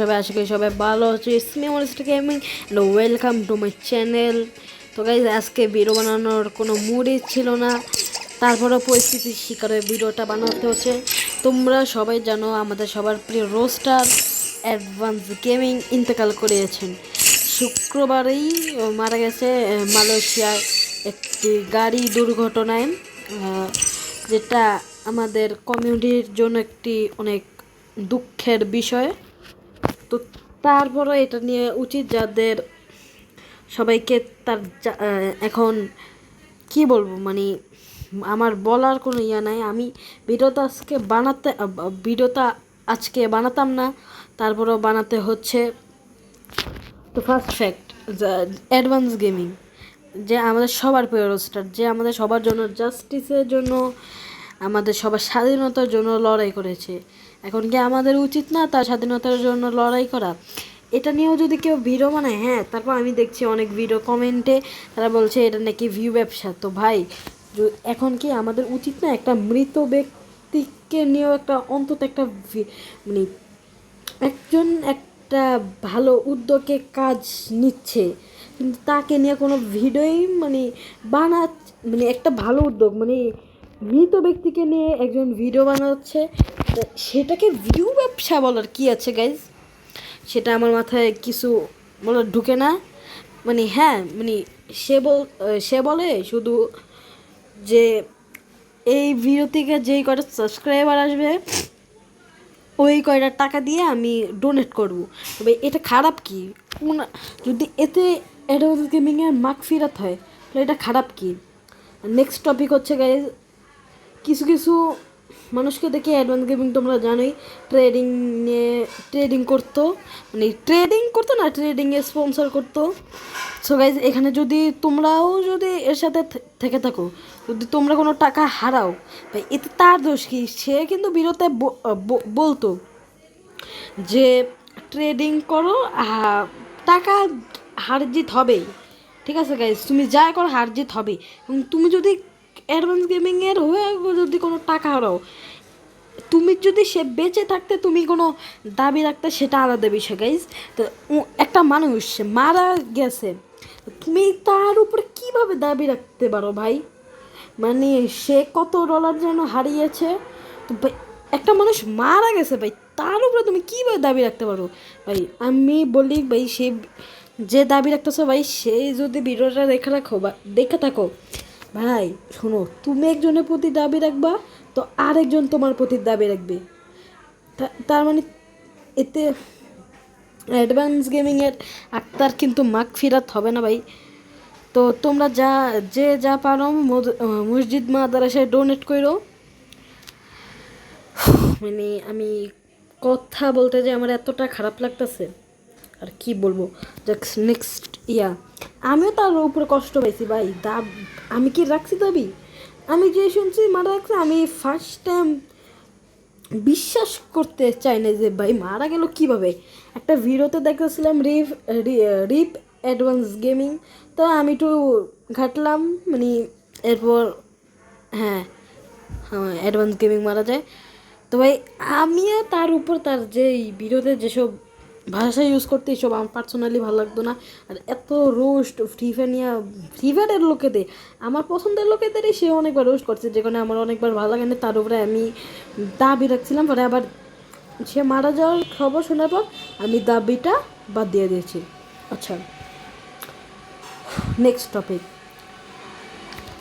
সবাই আশা করি সবাই ভালো আছে। স্মিমোনিস্টার gaming and welcome to my channel. তো গাইজ আজকে ভিডিও বানানোর কোনো মুডই ছিল না, তারপরেও পরিস্থিতির শিকারে ভিডিওটা বানাতে হচ্ছে। তোমরা সবাই জানো আমাদের সবার প্রিয় রোস্টার অ্যাডভান্স গেমিং ইন্তেকাল করিয়েছেন। শুক্রবারেই মারা গেছে মালয়েশিয়ার একটি গাড়ি দুর্ঘটনায়, যেটা আমাদের কমিউনিটির জন্য একটি অনেক দুঃখের বিষয়। তো তারপরে এটা নিয়ে উচিত যাদের সবাইকে তার এখন কি বলবো, মানে আমার বলার কোনো ইয়া নাই। আমি ভিডিওটা আজকে বানাতাম না, তারপরেও বানাতে হচ্ছে। তো ফার্স্ট ফ্যাক্ট, অ্যাডভান্স গেমিং যে আমাদের সবার প্রিয় রোস্টার, যে আমাদের সবার জন্য জাস্টিসের জন্য, আমাদের সবার স্বাধীনতার জন্য লড়াই করেছে। এখন কি আমাদের উচিত না তার স্বাধীনতার জন্য লড়াই করা? এটা নিয়েও যদি কেউ ভিডিও বানায়, হ্যাঁ, তারপর আমি দেখছি অনেক ভিডিও কমেন্টে তারা বলছে এটা নাকি ভিউ ব্যবসা। তো ভাই, এখন কি আমাদের উচিত না একটা মৃত ব্যক্তিকে নিয়েও একটা অন্তত একটা মানে একজন একটা ভালো উদ্যোগে কাজ নিচ্ছে, কিন্তু তাকে নিয়ে কোনো ভিডিওই মানে একটা ভালো উদ্যোগ, মানে মৃত ব্যক্তিকে নিয়ে একজন ভিডিও বানাচ্ছে, সেটাকে ভিউ ব্যবসা বলার কি আছে গাইজ? সেটা আমার মাথায় কিছু বলার ঢুকে না। মানে হ্যাঁ, মানে সে বলে শুধু যে এই ভিডিও থেকে যেই কটা সাবস্ক্রাইবার আসবে ওই কয়টা টাকা দিয়ে আমি ডোনেট করব। তবে এটা খারাপ কি? যদি এতে অ্যাডভান্স গেমিংয়ের মাগফিরাত হয় তাহলে এটা খারাপ কি? নেক্সট টপিক হচ্ছে গাইজ, কিছু কিছু মানুষকে দেখে অ্যাডভান্স গেমিং তোমরা জানোই ট্রেডিং করতো, মানে ট্রেডিং করতো না, ট্রেডিংয়ে স্পন্সর করতো। সো গাইজ, এখানে যদি তোমরাও যদি এর সাথে থেকে থাকো, যদি তোমরা কোনো টাকা হারাও, ভাই এতে তার দোষ কি? সে কিন্তু বিরতে বলতো যে ট্রেডিং করো, টাকা হার জিত হবেই। ঠিক আছে গাইজ, তুমি যা করো হার জিত হবে। এবং তুমি যদি অ্যাডভান্স গেমিংয়ের হয়ে যদি কোনো টাকা হারাও, তুমি যদি সে বেঁচে থাকতে তুমি কোনো দাবি রাখতে, সেটা আলাদা বিষয় গাইজ। তো একটা মানুষ মারা গেছে, তুমি তার উপরে কিভাবে দাবি রাখতে পারো ভাই? মানে সে কত ডলার যেন হারিয়েছে, তো ভাই একটা মানুষ মারা গেছে ভাই, তার উপরে তুমি কীভাবে দাবি রাখতে পারো ভাই? আমি বলি ভাই, সে যে দাবি রাখতেছো ভাই, সে যদি ভিডিওটা দেখে থাকো ভাই, শোনো, তুমি একজনের প্রতি দাবি রাখবা তো আরেকজন তোমার প্রতি দাবি রাখবে। তার মানে এতে অ্যাডভান্স গেমিংয়ের আত্মার কিন্তু মাগফিরাত হবে না ভাই। তো তোমরা যা পারো মসজিদ মাদ্রাসায় ডোনেট করো। মানে আমি কথা বলতে যে আমার এতটা খারাপ লাগতেছে, আর কি বলবো। নেক্সট আমিও তার উপরে কষ্ট পাইছি ভাই। আমি কি রাখছি দাবি? আমি যে শুনছি মারা রাখছে, আমি ফার্স্ট টাইম বিশ্বাস করতে চাই না যে ভাই মারা গেল কীভাবে। একটা ভিডিওতে দেখতেছিলাম রিপ অ্যাডভান্স গেমিং, তো আমি একটু ঘাটলাম, মানে এরপর হ্যাঁ, অ্যাডভান্স গেমিং মারা যায়। তো ভাই আমিও তার উপর তার যেই ভিডিওতে যেসব ভাষা ইউজ করতে, এইসব আমার পার্সোনালি ভালো লাগতো না। আর এত রোস্ট ফ্রি ফায়ারের লোকেদের, আমার পছন্দের লোকেদেরই সে অনেকবার রোস্ট করছে, যেখানে আমার অনেকবার ভালো লাগে না। তার উপরে আমি দাবি রাখছিলাম, পরে আবার সে মারা যাওয়ার খবর শোনার পর আমি দাবিটা বাদ দিয়ে দিয়েছি। আচ্ছা, নেক্সট টপিক,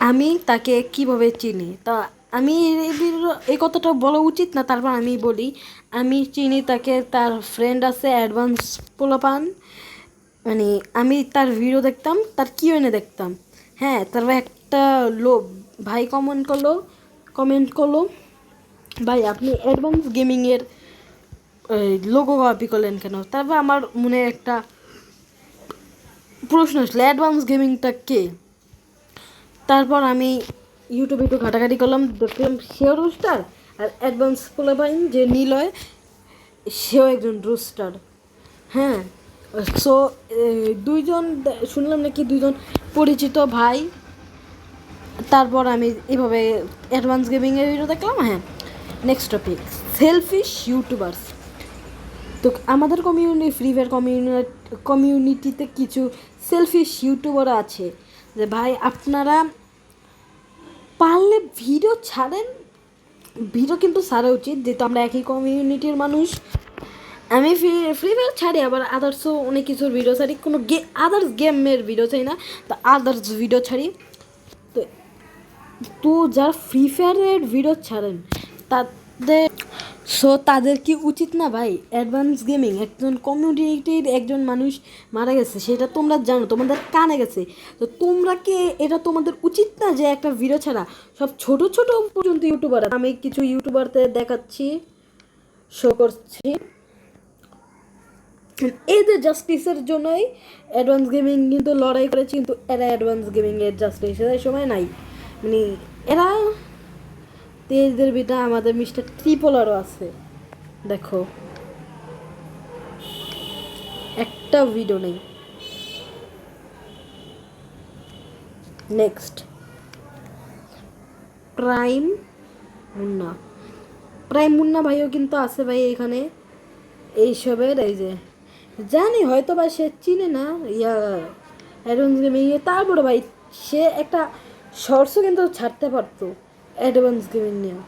আমি তাকে কিভাবে চিনি? তা আমি এই কথাটা বলা উচিত না, তারপর আমি বলি। আমি চিনি তাকে, তার ফ্রেন্ড আছে অ্যাডভান্স পোলাপান, মানে আমি তার ভিডিও দেখতাম, তার কিউএনএ দেখতাম। হ্যাঁ, তারপর একটা ভাই কমেন্ট করলো, ভাই আপনি অ্যাডভান্স গেমিংয়ের লোগো কপি করলেন কেন? তারপর আমার মনে একটা প্রশ্ন আসলো, অ্যাডভান্স গেমিংটা কে? তারপর আমি ইউটিউবে একটু ঘাটাঘাটি করলাম, দেখলাম সেও রোস্টার, আর অ্যাডভান্স পোলাপাইন যে নিলয়, সেও একজন রোস্টার। হ্যাঁ, সো দুইজন শুনলাম নাকি দুইজন পরিচিত ভাই। তারপর আমি এভাবে অ্যাডভান্স গেমিংয়ের ভিডিও দেখলাম। হ্যাঁ, নেক্সট টপিক, সেলফিশ ইউটিউবার্স। তো আমাদের ফ্রি ফায়ার কমিউনিটিতে কিছু সেলফিশ ইউটিউবার আছে যে ভাই আপনারা পারলে ভিডিও ছাড়েন, ভিডিও কিন্তু ছাড়া উচিত, যেহেতু আমরা একই কমিউনিটির মানুষ। আমি ফ্রি ফায়ার ছাড়ি, আবার আদার্সও অনেক কিছুর ভিডিও ছাড়ি, কোনো আদার্স গেমের ভিডিও চাই না, তো আদার্স ভিডিও ছাড়ি। তো তো যারা ফ্রি ফায়ারের ভিডিও ছাড়েন তাদের কি উচিত না ভাই? অ্যাডভান্স গেমিং একজন কমিউনিটির একজন মানুষ মারা গেছে, সেটা তোমরা জানো, তোমাদের কানে গেছে, তো তোমরা কি এটা তোমাদের উচিত না যে একটা ভিডিও ছাড়া? সব ছোট ছোট পর্যন্ত ইউটিউবার, আমি কিছু ইউটিউবারদের দেখাচ্ছি, শো করছি, এদের জাস্টিসের জন্যই অ্যাডভান্স গেমিং কিন্তু লড়াই করেছে, কিন্তু এরা অ্যাডভান্স গেমিংয়ের জাস্টিসের সময় নাই, মানে এরা তেজদের ভিতরে আমাদের মিস্টার ট্রিপলারও আছে, দেখো একটা ভিডিও নেই। নেক্সট প্রাইম মুন্না ভাইও কিন্তু আছে ভাই এখানে এইসবের, এই যে জানি হয়তো বা সে চিনে না অ্যাডভান্স গেমিং, তারপরে ভাই সে একটা শর্টসও কিন্তু ছাড়তে পারতো অ্যাডভান্স গেমিং নিয়ে,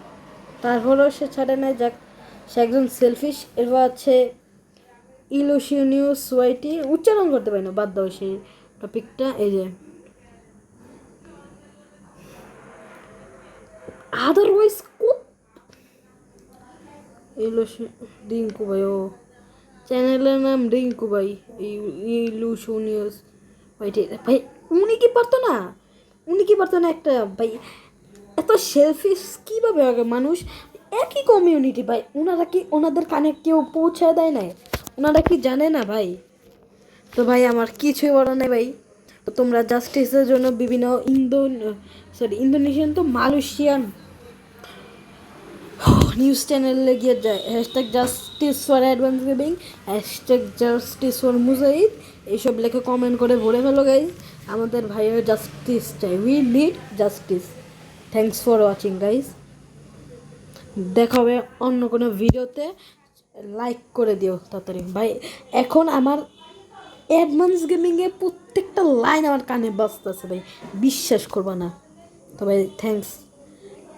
তারপরেও সে ছাড়ে না। যাক, সে একজন সেলফিশ। এরপর আছে ইলোশিনিয়াস ওয়াইটি, উচ্চারণ করতে পারি না, বাদ দাও সেই টপিকটা। এই যে আদারওয়াইজ রিঙ্কু ভাই, ও চ্যানেলের নাম রিঙ্কু ভাই, ইলুশনিয়াস ওয়াইটি ভাই, উনি কি পারতো না একটা ভাই, এত সেলফিশ কীভাবে হবে মানুষ? একই কমিউনিটি ভাই, ওনারা কি ওনাদের কানে কেউ পৌঁছায় দেয় না? ওনারা কি জানে না ভাই? তো ভাই আমার কিছুই বলার নেই ভাই। তো তোমরা জাস্টিসের জন্য বিভিন্ন ইন্দোনেশিয়ান তো মালয়েশিয়ান নিউজ চ্যানেলে গিয়ে যায়, hashtag justice for advance gaming, hashtag justice for Mujahid, এইসব লেখে কমেন্ট করে ভরে ফেলো গাইজ। আমাদের ভাইয়ের জাস্টিস চাই, we need justice. Thanks for watching guys, দেখা হবে অন্য কোনো ভিডিওতে। লাইক করে দিও তাড়াতাড়ি ভাই, এখন আমার অ্যাডভান্স গেমিংয়ের প্রত্যেকটা লাইন আমার কানে বাজতেছে ভাই, বিশ্বাস করবা না। তো ভাই থ্যাংকস,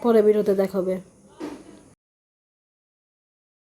পরে ভিডিওতে দেখা হবে।